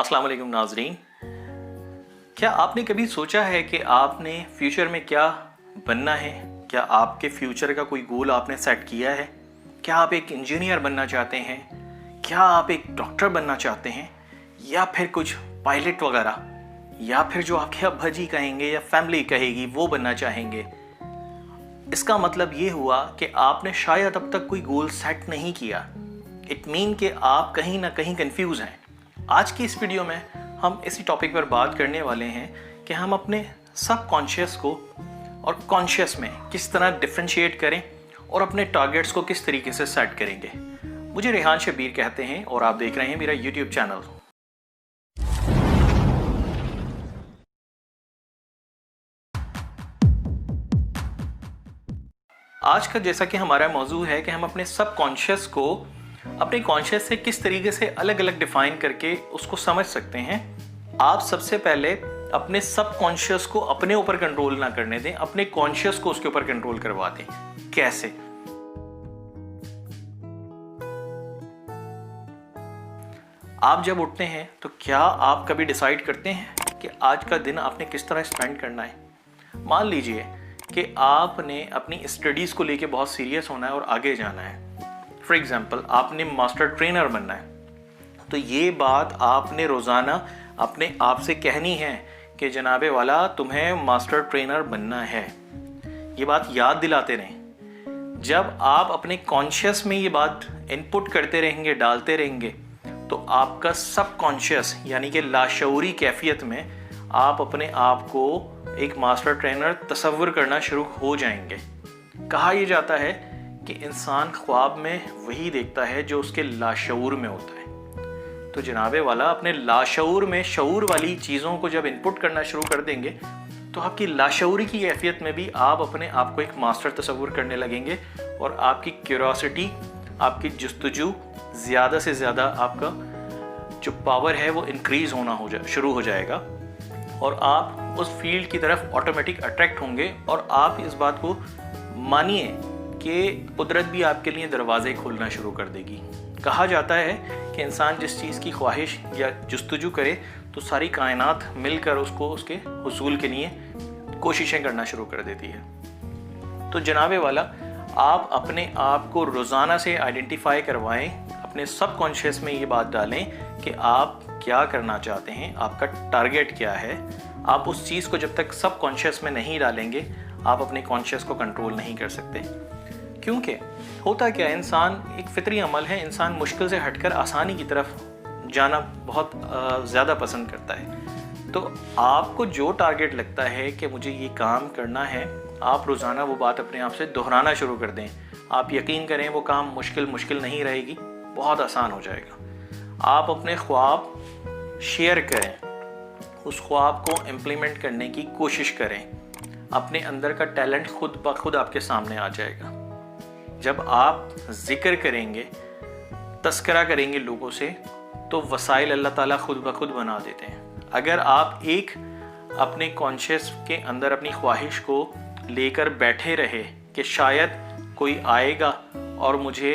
अस्सलाम वालेकुम नाज़रीन। क्या आपने कभी सोचा है कि आपने फ्यूचर में क्या बनना है? क्या आपके फ्यूचर का कोई गोल आपने सेट किया है? क्या आप एक इंजीनियर बनना चाहते हैं? क्या आप एक डॉक्टर बनना चाहते हैं? या फिर कुछ पायलट वगैरह, या फिर जो आपके अब्बा जी कहेंगे या फैमिली कहेगी वो बनना चाहेंगे? इसका मतलब ये हुआ कि आपने शायद अब तक कोई गोल सेट नहीं किया। इट मीन कि आप कहीं ना कहीं कंफ्यूज हैं। आज की इस वीडियो में हम इसी टॉपिक पर बात करने वाले हैं कि हम अपने सब कॉन्शियस को और कॉन्शियस में किस तरह डिफरेंशिएट करें और अपने टारगेट्स को किस तरीके से सेट करेंगे। मुझे रेहान शबीर कहते हैं और आप देख रहे हैं मेरा यूट्यूब चैनल। आज का जैसा कि हमारा मौजू है कि हम अपने सब कॉन्शियस को अपने कॉन्शियस से किस तरीके से अलग अलग डिफाइन करके उसको समझ सकते हैं। आप सबसे पहले अपने सब कॉन्शियस को अपने ऊपर कंट्रोल ना करने दें, अपने कॉन्शियस को उसके ऊपर कंट्रोल करवा दें। कैसे? आप जब उठते हैं तो क्या आप कभी डिसाइड करते हैं कि आज का दिन आपने किस तरह स्पेंड करना है? मान लीजिए कि आपने अपनी स्टडीज़ को लेके बहुत सीरियस होना है और आगे जाना है। फॉर एग्जाम्पल, आपने मास्टर ट्रेनर बनना है, तो ये बात आपने रोज़ाना अपने आप से कहनी है कि जनाबे वाला तुम्हें मास्टर ट्रेनर बनना है। ये बात याद दिलाते रहें। जब आप अपने कॉन्शियस में ये बात इनपुट करते रहेंगे, डालते रहेंगे, तो आपका सब कॉन्शियस यानी कि लाशऊरी कैफियत में आप अपने आप को एक मास्टर ट्रेनर तसव्वुर करना शुरू हो जाएंगे। कहा यह जाता है कि इंसान ख्वाब में वही देखता है जो उसके लाशऊर में होता है। तो जनाबे वाला अपने लाशऊर में शऊर वाली चीज़ों को जब इनपुट करना शुरू कर देंगे तो आपकी लाशऊरी की कैफियत में भी आप अपने आप को एक मास्टर तसव्वुर करने लगेंगे और आपकी क्यूरियोसिटी, आपकी जुस्तजू ज़्यादा से ज़्यादा, आपका जो पावर है वो इंक्रीज़ होना शुरू हो जाएगा और आप उस फील्ड की तरफ ऑटोमेटिक अट्रैक्ट होंगे। और आप इस बात को मानिए कि कुदरत भी आपके लिए दरवाजे खोलना शुरू कर देगी। कहा जाता है कि इंसान जिस चीज़ की ख्वाहिश या जुस्तजू करे तो सारी कायनात मिलकर उसको उसके हुसूल के लिए कोशिशें करना शुरू कर देती है। तो जनाबे वाला, आप अपने आप को रोज़ाना से आइडेंटिफाई करवाएं, अपने सब कॉन्शियस में ये बात डालें कि आप क्या करना चाहते हैं, आपका टारगेट क्या है। आप उस चीज़ को जब तक सब कॉन्शियस में नहीं डालेंगे आप अपने कॉन्शियस को कंट्रोल नहीं कर सकते। क्योंकि होता क्या है, इंसान एक फितरी अमल है, इंसान मुश्किल से हटकर आसानी की तरफ जाना बहुत ज़्यादा पसंद करता है। तो आपको जो टारगेट लगता है कि मुझे ये काम करना है, आप रोज़ाना वो बात अपने आप से दोहराना शुरू कर दें। आप यकीन करें वो काम मुश्किल नहीं रहेगी, बहुत आसान हो जाएगा। आप अपने ख्वाब शेयर करें, उस ख्वाब को इम्प्लीमेंट करने की कोशिश करें। अपने अंदर का टैलेंट खुद ब खुद आपके सामने आ जाएगा। जब आप जिक्र करेंगे, तस्करा करेंगे लोगों से, तो वसाइल अल्लाह ताला खुद ब खुद बना देते हैं। अगर आप एक अपने कॉन्शियस के अंदर अपनी ख्वाहिश को लेकर बैठे रहे कि शायद कोई आएगा और मुझे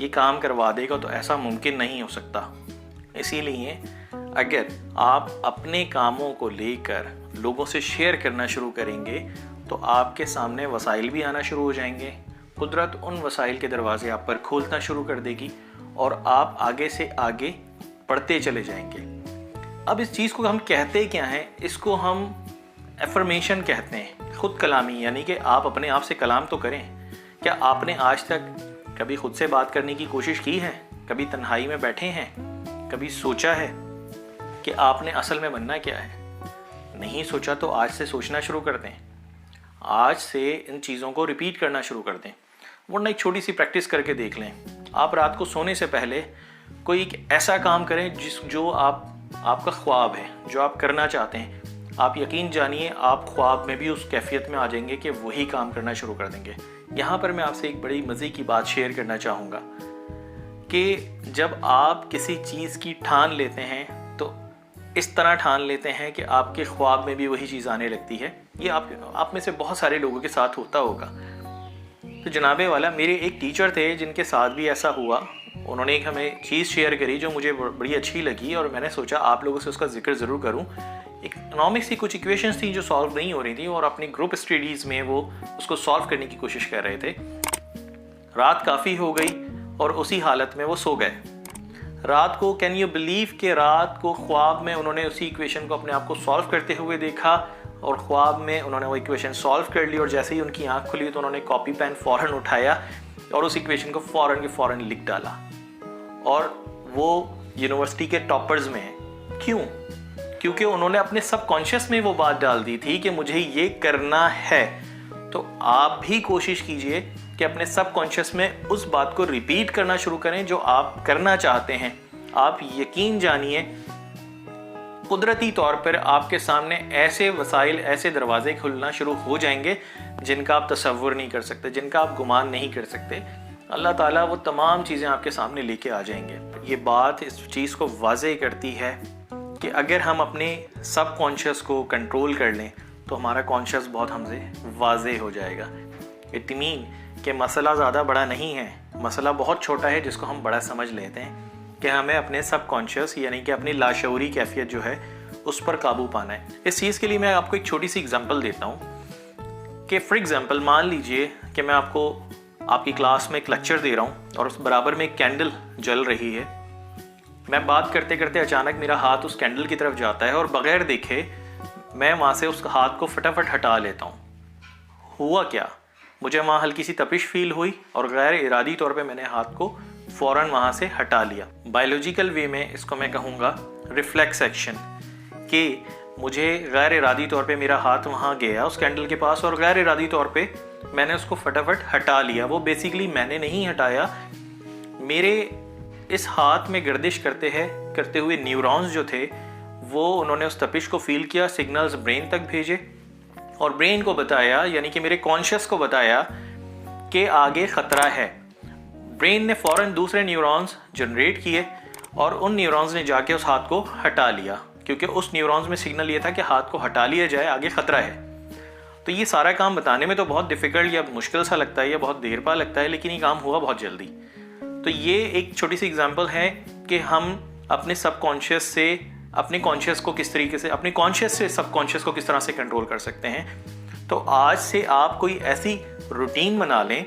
ये काम करवा देगा, तो ऐसा मुमकिन नहीं हो सकता। इसीलिए अगर आप अपने कामों को लेकर लोगों से शेयर करना शुरू करेंगे तो आपके सामने वसाइल भी आना शुरू हो जाएंगे। कुदरत उन वसाइल के दरवाजे आप पर खोलना शुरू कर देगी और आप आगे से आगे बढ़ते चले जाएंगे। अब इस चीज़ को हम कहते क्या हैं? इसको हम एफर्मेशन कहते हैं, खुद कलामी, यानी कि आप अपने आप से कलाम तो करें। क्या आपने आज तक कभी खुद से बात करने की कोशिश की है? कभी तन्हाई में बैठे हैं? कभी सोचा है कि आपने असल में बनना क्या है? नहीं सोचा तो आज से सोचना शुरू कर दें। आज से इन चीज़ों को रिपीट करना शुरू कर दें, वरना एक छोटी सी प्रैक्टिस करके देख लें। आप रात को सोने से पहले कोई एक ऐसा काम करें जो आपका ख्वाब है, जो आप करना चाहते हैं। आप यकीन जानिए आप ख्वाब में भी उस कैफियत में आ जाएंगे कि वही काम करना शुरू कर देंगे। यहाँ पर मैं आपसे एक बड़ी मज़े की बात शेयर करना चाहूँगा कि जब आप किसी चीज़ की ठान लेते हैं तो इस तरह ठान लेते हैं कि आपके ख्वाब में भी वही चीज़ आने लगती है। ये आप में से बहुत सारे लोगों के साथ होता होगा। तो जनाबे वाला, मेरे एक टीचर थे जिनके साथ भी ऐसा हुआ। उन्होंने एक हमें चीज़ शेयर करी जो मुझे बड़ी अच्छी लगी और मैंने सोचा आप लोगों से उसका जिक्र ज़रूर करूं। इकोनॉमिक्स की कुछ इक्वेशंस थी जो सॉल्व नहीं हो रही थी और अपनी ग्रुप स्टडीज़ में वो उसको सॉल्व करने की कोशिश कर रहे थे। रात काफ़ी हो गई और उसी हालत में वो सो गए। रात को कैन यू बिलीव कि रात को ख्वाब में उन्होंने उसी इक्वेशन को अपने आप को सॉल्व करते हुए देखा और ख्वाब में उन्होंने वो इक्वेशन सॉल्व कर ली और जैसे ही उनकी आंख खुली तो उन्होंने कॉपी पेन फ़ौरन उठाया और उस इक्वेशन को फ़ौरन के फ़ौरन लिख डाला और वो यूनिवर्सिटी के टॉपर्स में है। क्यों? क्योंकि उन्होंने अपने सबकॉन्शियस में वो बात डाल दी थी कि मुझे ये करना है। तो आप भी कोशिश कीजिए कि अपने सबकॉन्शियस में उस बात को रिपीट करना शुरू करें जो आप करना चाहते हैं। आप यकीन जानिए कुदरती तौर पर आपके सामने ऐसे वसाइल, ऐसे दरवाजे खुलना शुरू हो जाएंगे जिनका आप तसव्वुर नहीं कर सकते, जिनका आप गुमान नहीं कर सकते। अल्लाह ताला वो तमाम चीज़ें आपके सामने लेके आ जाएंगे। ये बात इस चीज़ को वाज़ेह करती है कि अगर हम अपने सबकॉन्शियस को कंट्रोल कर लें तो हमारा कॉन्शियस बहुत हमसे वाज़ेह हो जाएगा। इट मीन कि मसला ज़्यादा बड़ा नहीं है, मसला बहुत छोटा है जिसको हम बड़ा समझ लेते हैं कि हमें अपने सबकॉन्शियस यानी कि अपनी लाशऊरी कैफियत जो है उस पर काबू पाना है। इस चीज़ के लिए मैं आपको एक छोटी सी एग्जांपल देता हूँ कि फॉर एग्जांपल मान लीजिए कि मैं आपको आपकी क्लास में एक लेक्चर दे रहा हूँ और उस बराबर में एक कैंडल जल रही है। मैं बात करते करते अचानक मेरा हाथ उस कैंडल की तरफ जाता है और बग़ैर देखे मैं वहाँ से उस हाथ को फटाफट हटा लेता हूँ। हुआ क्या? मुझे वहाँ हल्की सी तपिश फील हुई और गैर इरादी तौर पे मैंने हाथ को फ़ौरन वहाँ से हटा लिया। बायोलॉजिकल वे में इसको मैं कहूँगा रिफ्लेक्स एक्शन, कि मुझे गैर इरादी तौर पे मेरा हाथ वहाँ गया उस कैंडल के पास और गैर इरादी तौर पे मैंने उसको फटाफट हटा लिया। वो बेसिकली मैंने नहीं हटाया, मेरे इस हाथ में गर्दिश करते हुए न्यूरॉन्स जो थे वो उन्होंने उस तपिश को फील किया, सिग्नल्स ब्रेन तक भेजे और ब्रेन को बताया यानी कि मेरे कॉन्शियस को बताया कि आगे ख़तरा है। ब्रेन ने फ़ौरन दूसरे न्यूरॉन्स जनरेट किए और उन न्यूरॉन्स ने जाके उस हाथ को हटा लिया क्योंकि उस न्यूरॉन्स में सिग्नल ये था कि हाथ को हटा लिया जाए, आगे ख़तरा है। तो ये सारा काम बताने में तो बहुत डिफ़िकल्ट या मुश्किल सा लगता है या बहुत देर पा लगता है, लेकिन ये काम हुआ बहुत जल्दी। तो ये एक छोटी सी एग्जांपल है कि हम अपने सबकॉन्शियस से अपने कॉन्शियस को किस तरीके से, अपने कॉन्शियस से सबकॉन्शियस को किस तरह से कंट्रोल कर सकते हैं। तो आज से आप कोई ऐसी रूटीन बना लें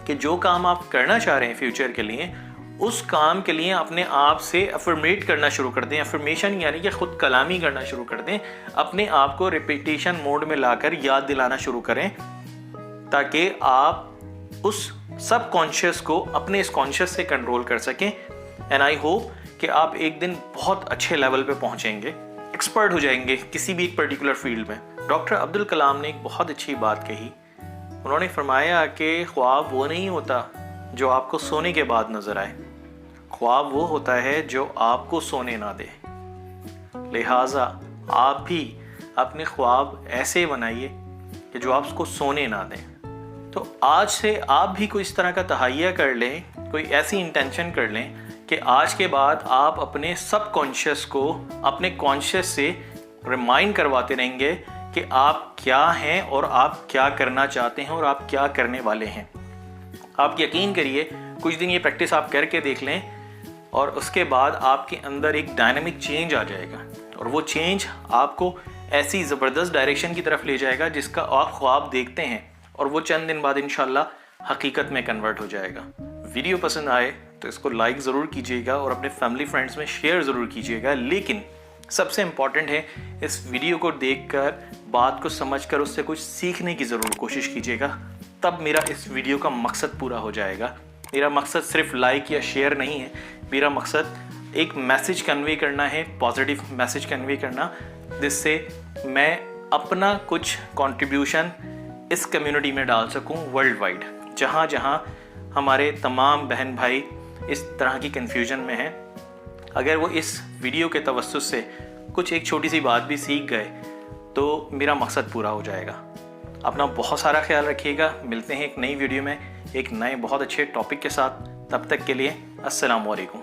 कि जो काम आप करना चाह रहे हैं फ्यूचर के लिए, उस काम के लिए अपने आप से अफर्मेट करना शुरू कर दें। अफर्मेशन यानी कि खुद कलामी करना शुरू कर दें, अपने आप को रिपीटेशन मोड में लाकर याद दिलाना शुरू करें ताकि आप उस सबकॉन्शियस को अपने इस कॉन्शियस से कंट्रोल कर सकें। एंड आई होप कि आप एक दिन बहुत अच्छे लेवल पे पहुंचेंगे, एक्सपर्ट हो जाएंगे किसी भी एक पर्टिकुलर फील्ड में। डॉक्टर अब्दुल कलाम ने एक बहुत अच्छी बात कही। उन्होंने फरमाया कि ख्वाब वो नहीं होता जो आपको सोने के बाद नजर आए, ख्वाब वो होता है जो आपको सोने ना दे। लिहाजा आप भी अपने ख्वाब ऐसे बनाइए कि जो आपको सोने ना दें। तो आज से आप भी कोई इस तरह का तहैया कर लें, कोई ऐसी इंटेंशन कर लें कि आज के बाद आप अपने सबकॉन्शियस को अपने कॉन्शियस से रिमाइंड करवाते रहेंगे कि आप क्या हैं और आप क्या करना चाहते हैं और आप क्या करने वाले हैं। आप यकीन करिए कुछ दिन ये प्रैक्टिस आप करके देख लें और उसके बाद आपके अंदर एक डायनामिक चेंज आ जाएगा और वो चेंज आपको ऐसी ज़बरदस्त डायरेक्शन की तरफ ले जाएगा जिसका आप ख्वाब देखते हैं और वो चंद दिन बाद इंशाल्लाह हकीकत में कन्वर्ट हो जाएगा। वीडियो पसंद आए तो इसको लाइक ज़रूर कीजिएगा और अपने फैमिली फ्रेंड्स में शेयर ज़रूर कीजिएगा, लेकिन सबसे इम्पॉर्टेंट है इस वीडियो को देखकर, बात को समझकर उससे कुछ सीखने की ज़रूर कोशिश कीजिएगा, तब मेरा इस वीडियो का मकसद पूरा हो जाएगा। मेरा मकसद सिर्फ लाइक या शेयर नहीं है, मेरा मकसद एक मैसेज कन्वे करना है, पॉजिटिव मैसेज कन्वे करना, जिससे मैं अपना कुछ कंट्रीब्यूशन इस कम्युनिटी में डाल सकूं वर्ल्ड वाइड, जहाँ जहाँ हमारे तमाम बहन भाई इस तरह की कन्फ्यूजन में हैं। अगर वो इस वीडियो के तवस्सुस से कुछ एक छोटी सी बात भी सीख गए तो मेरा मकसद पूरा हो जाएगा। अपना बहुत सारा ख्याल रखिएगा। मिलते हैं एक नई वीडियो में एक नए बहुत अच्छे टॉपिक के साथ। तब तक के लिए अस्सलाम वालेकुम।